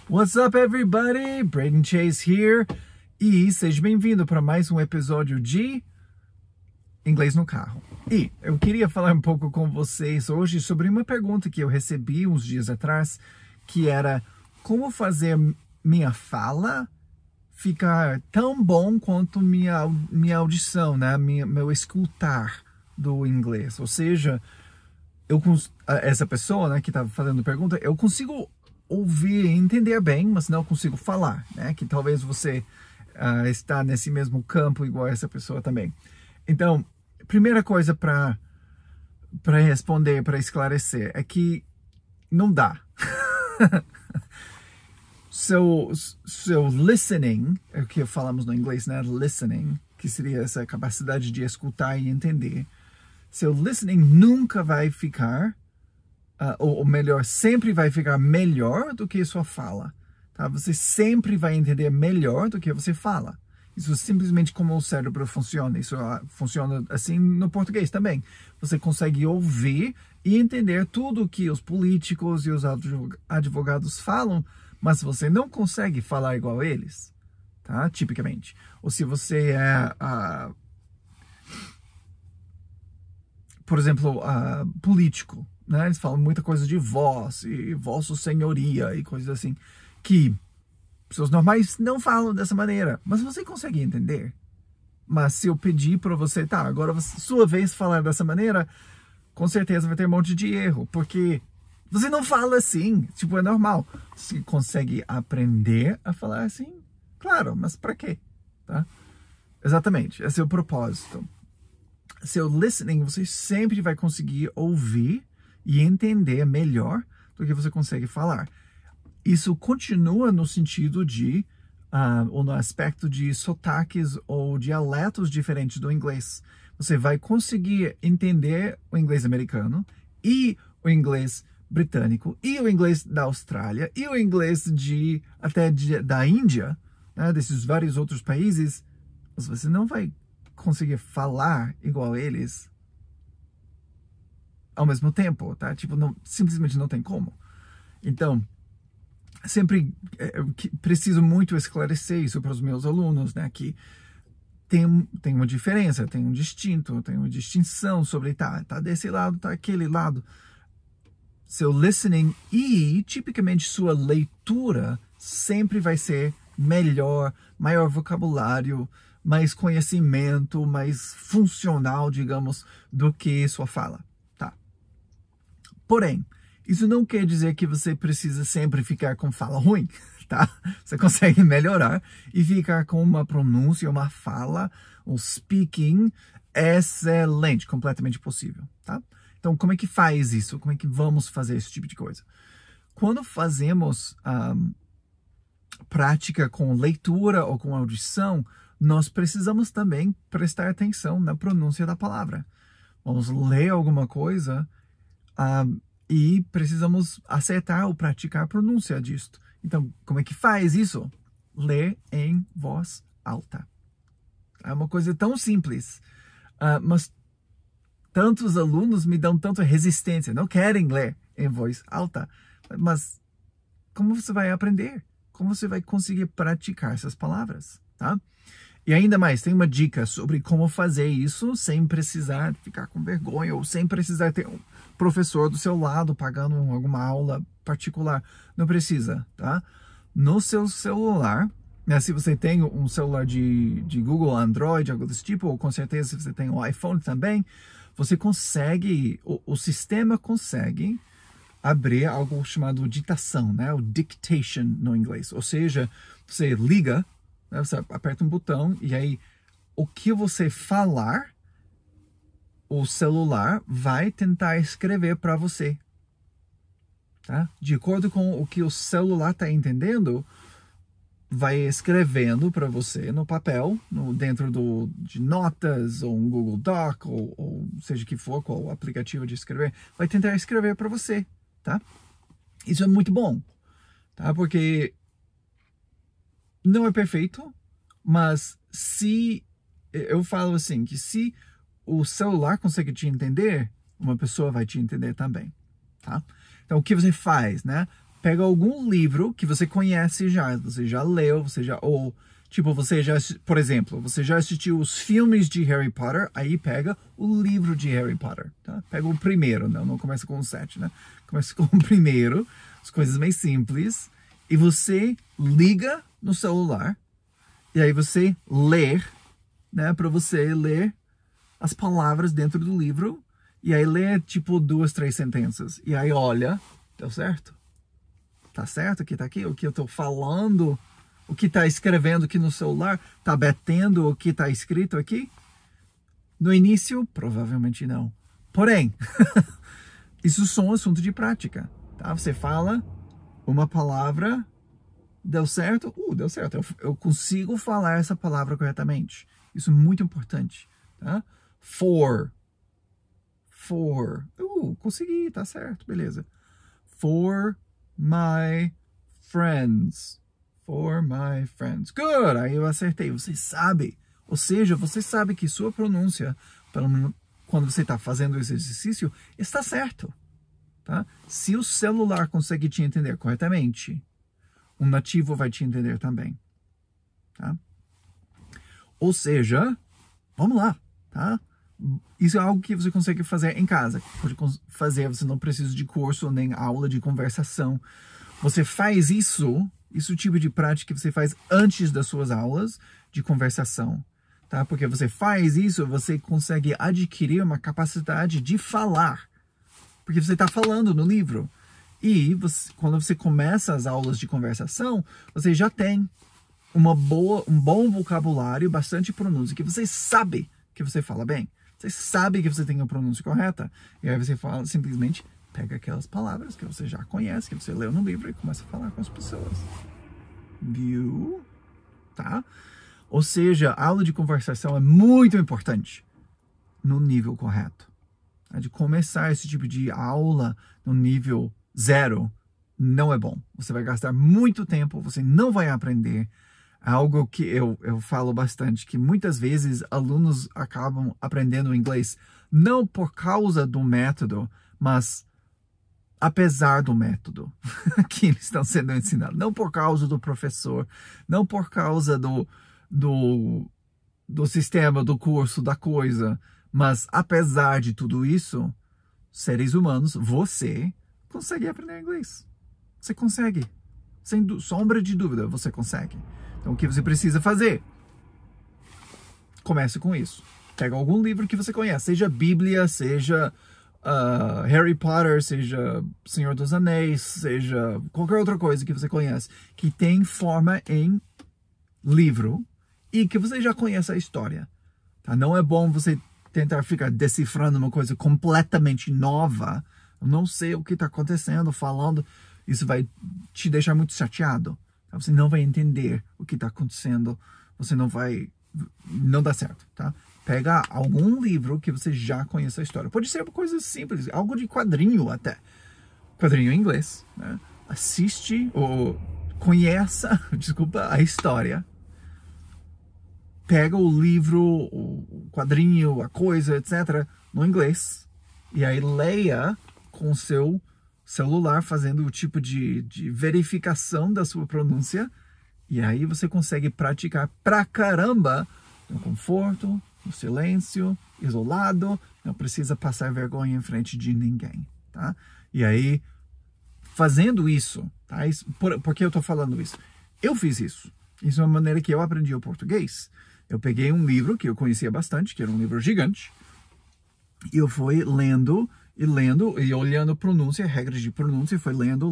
What's up, everybody? Braden Chase here. E seja bem-vindo para mais um episódio de Inglês no Carro. E eu queria falar um pouco com vocês hoje sobre uma pergunta que eu recebi uns dias atrás, que era como fazer minha fala ficar tão bom quanto minha audição, né? Meu escutar do inglês. Ou seja, essa pessoa, né, que estava fazendo a pergunta, eu consigo ouvir e entender bem, mas não consigo falar, né? Que talvez você está nesse mesmo campo igual essa pessoa também. Então, primeira coisa para responder, para esclarecer, é que não dá. Seu listening, é o que falamos no inglês, né? Listening, que seria essa capacidade de escutar e entender. Seu listening nunca vai ficar, ou melhor, sempre vai ficar melhor do que sua fala. Tá? Você sempre vai entender melhor do que você fala. Isso é simplesmente como o cérebro funciona. Isso funciona assim no português também. Você consegue ouvir e entender tudo o que os políticos e os advogados falam, mas você não consegue falar igual a eles, tá? Tipicamente. Ou se você é, por exemplo, político, né? Eles falam muita coisa de voz e vossa senhoria e coisas assim, que pessoas normais não falam dessa maneira, mas você consegue entender. Mas se eu pedir para você, tá, agora sua vez falar dessa maneira, com certeza vai ter um monte de erro, porque você não fala assim, tipo, é normal. Você consegue aprender a falar assim? Claro, mas para quê? Tá? Exatamente, esse é o propósito. Seu listening, você sempre vai conseguir ouvir e entender melhor do que você consegue falar. Isso continua no sentido de, ou no aspecto de sotaques ou dialetos diferentes do inglês. Você vai conseguir entender o inglês americano e o inglês britânico e o inglês da Austrália e o inglês da Índia, né, desses vários outros países, mas você não vai conseguir falar igual a eles ao mesmo tempo, tá? Tipo, simplesmente não tem como. Então, sempre preciso muito esclarecer isso para os meus alunos, né? Que tem uma diferença, tem um distinto, tem uma distinção sobre tá desse lado, tá aquele lado. Seu listening e, tipicamente, sua leitura sempre vai ser melhor, maior vocabulário, mais conhecimento, mais funcional, digamos, do que sua fala, tá? Porém, isso não quer dizer que você precisa sempre ficar com fala ruim, tá? Você consegue melhorar e ficar com uma pronúncia, uma fala, um speaking excelente, completamente possível, tá? Então, como é que faz isso? Como é que vamos fazer esse tipo de coisa? Quando fazemos prática com leitura ou com audição, nós precisamos também prestar atenção na pronúncia da palavra. Vamos ler alguma coisa e precisamos acertar ou praticar a pronúncia disto. Então, como é que faz isso? Ler em voz alta. É uma coisa tão simples, mas tantos alunos me dão tanta resistência, não querem ler em voz alta. Mas como você vai aprender? Como você vai conseguir praticar essas palavras, tá? E ainda mais, tem uma dica sobre como fazer isso sem precisar ficar com vergonha ou sem precisar ter um professor do seu lado pagando alguma aula particular. Não precisa, tá? No seu celular, né, se você tem um celular de Google, Android, algo desse tipo, ou com certeza se você tem um iPhone também, você consegue, o sistema consegue abrir algo chamado ditação, né? O dictation no inglês. Ou seja, você liga, né? Você aperta um botão e aí o que você falar, o celular vai tentar escrever para você. Tá? De acordo com o que o celular está entendendo, vai escrevendo para você no papel, dentro de notas, ou um Google Doc, ou seja que for, qual aplicativo de escrever, vai tentar escrever para você, tá? Isso é muito bom, tá? Porque não é perfeito, mas eu falo assim, que se o celular consegue te entender, uma pessoa vai te entender também, tá? Então, o que você faz, né? pega algum livro que você conhece já, você já leu, ou tipo, por exemplo, você já assistiu os filmes de Harry Potter, aí pega o livro de Harry Potter, tá? Pega o primeiro, não começa com o 7, né? Começa com o primeiro, as coisas mais simples, e você liga no celular, e aí você lê, né? Para você ler as palavras dentro do livro, e aí lê tipo 2, 3 sentenças, e aí olha, deu certo? Tá certo o que tá aqui? O que eu tô falando? O que tá escrevendo aqui no celular? Tá batendo o que tá escrito aqui? No início, provavelmente não. Porém, isso é um assunto de prática, tá? Você fala uma palavra, deu certo? Deu certo. Eu consigo falar essa palavra corretamente. Isso é muito importante, tá? For. Consegui, tá certo, beleza. For my friends. For my friends. Good! Aí eu acertei. Você sabe. Ou seja, você sabe que sua pronúncia, quando você está fazendo esse exercício, está certo. Tá? Se o celular consegue te entender corretamente, um nativo vai te entender também. Tá? Ou seja, vamos lá. Tá? Isso é algo que você consegue fazer em casa. Pode fazer, você não precisa de curso nem aula de conversação. Você faz isso tipo de prática que você faz antes das suas aulas de conversação. Tá? Porque você faz isso, você consegue adquirir uma capacidade de falar. Porque você está falando no livro. E quando você começa as aulas de conversação, você já tem um bom vocabulário, bastante pronúncia, que você sabe que você fala bem. Você sabe que você tem a pronúncia correta. E aí você fala, simplesmente pega aquelas palavras que você já conhece, que você leu no livro e começa a falar com as pessoas. Viu? Tá? Ou seja, a aula de conversação é muito importante no nível correto. De começar esse tipo de aula no nível 0 não é bom. Você vai gastar muito tempo, você não vai aprender. Algo que eu falo bastante, que muitas vezes alunos acabam aprendendo inglês não por causa do método, mas apesar do método que eles estão sendo ensinados. Não por causa do professor, não por causa do sistema, do curso, da coisa, mas apesar de tudo isso, seres humanos, você consegue aprender inglês. Você consegue. Sem sombra de dúvida, você consegue. Então, o que você precisa fazer? Comece com isso. Pega algum livro que você conhece, seja Bíblia, seja Harry Potter, seja Senhor dos Anéis, seja qualquer outra coisa que você conhece, que tem forma em livro e que você já conhece a história. Tá? Não é bom você tentar ficar decifrando uma coisa completamente nova. Eu não sei o que está acontecendo, falando. Isso vai te deixar muito chateado. Você não vai entender o que está acontecendo. Você não dá certo, tá? Pega algum livro que você já conhece a história. Pode ser uma coisa simples, algo de quadrinho até. Quadrinho em inglês, né? Assiste ou conheça, a história. Pega o livro, o quadrinho, a coisa, etc., no inglês. E aí leia com o seu celular, fazendo o tipo de verificação da sua pronúncia, e aí você consegue praticar pra caramba no conforto, no silêncio, isolado, não precisa passar vergonha em frente de ninguém, tá? E aí, fazendo isso, tá? Por que eu tô falando isso? Eu fiz isso. Isso é uma maneira que eu aprendi o português. Eu peguei um livro que eu conhecia bastante, que era um livro gigante, e eu fui lendo e olhando pronúncia, regras de pronúncia, foi lendo,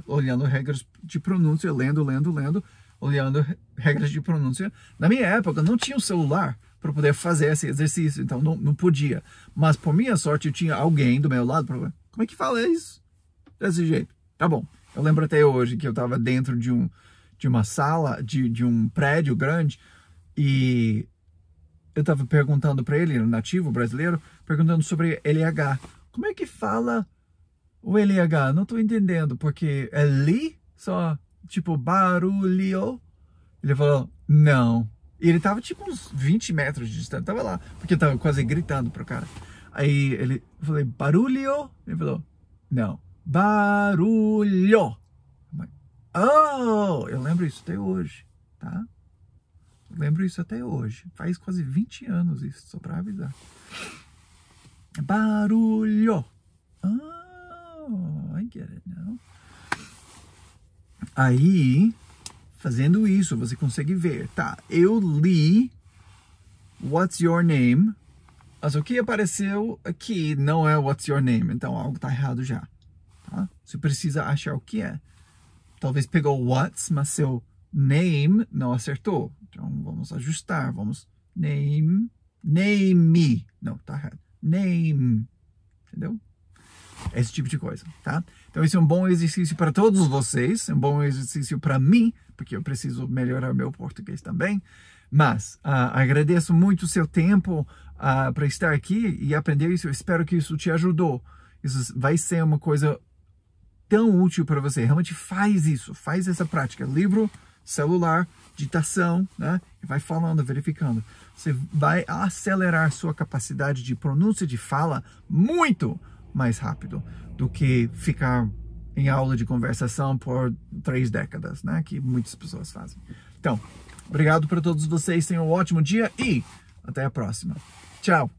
olhando regras de pronúncia, lendo, olhando regras de pronúncia. Na minha época, não tinha um celular para poder fazer esse exercício, então não podia. Mas, por minha sorte, eu tinha alguém do meu lado para ver, como é que fala isso? Desse jeito. Tá bom. Eu lembro até hoje que eu estava dentro de uma sala, de um prédio grande, e eu estava perguntando para ele, um nativo brasileiro, perguntando sobre LH. Como é que fala o LH? Não estou entendendo, porque é li, só tipo barulho. Ele falou, não. E ele estava tipo uns 20 metros de distância, estava lá, porque eu estava quase gritando pro cara. Aí eu falei, barulho? Ele falou, não, barulho. Oh, eu lembro isso até hoje, tá? Eu lembro isso até hoje. Faz quase 20 anos isso, só pra avisar. Barulho. Oh, I get it now. Aí, fazendo isso, você consegue ver, tá? Eu li What's Your Name? Mas o que apareceu aqui não é What's Your Name, então algo tá errado já. Tá? Você precisa achar o que é. Talvez pegou What's, mas seu name não acertou. Então vamos ajustar, vamos name me. Não, tá errado. Name. Entendeu? Esse tipo de coisa, tá? Então esse é um bom exercício para todos vocês, é um bom exercício para mim, porque eu preciso melhorar meu português também. Mas agradeço muito o seu tempo para estar aqui e aprender isso. Eu espero que isso te ajudou. Isso vai ser uma coisa tão útil para você. Realmente faz isso, faz essa prática. Livro, celular, ditação, né? E vai falando, verificando. Você vai acelerar sua capacidade de pronúncia, de fala, muito mais rápido do que ficar em aula de conversação por 3 décadas, né? Que muitas pessoas fazem. Então, obrigado para todos vocês, tenham um ótimo dia e até a próxima. Tchau!